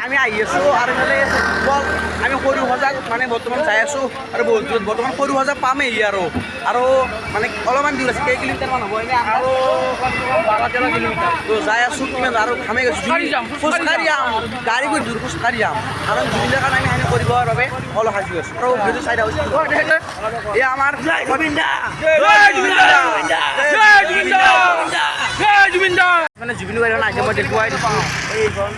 আমি আহি আছোঁ আৰু ইফালে ফুটবল আমি সৰু সজাগ মানে বৰ্তমান যাই আছোঁ আৰু বহুত দূৰত বৰ্তমান সৰু সজাগ পামেই আৰু মানে অলপমান দূৰ আছে কেই কিলোমিটাৰমান হ'ব এনেই আৰু 12-13 কিলোমিটাৰ তো যাই আছোঁ কিমান আৰু ঘামে গৈছোঁ খোজকাঢ়ি যাম গাড়ী গৈ দূৰ খোজকাঢ়ি যাম কাৰণ জুবিনৰ কাৰণে আমি সেনে কৰিবৰ বাবে অলপ সাজু আছোঁ আৰু ভিডিঅ'টো চাই থাকোঁ এই আমাৰ মানে জুবিন গাৰ্গৰ আহিছে মই দেখুৱাই দিছোঁ এইখন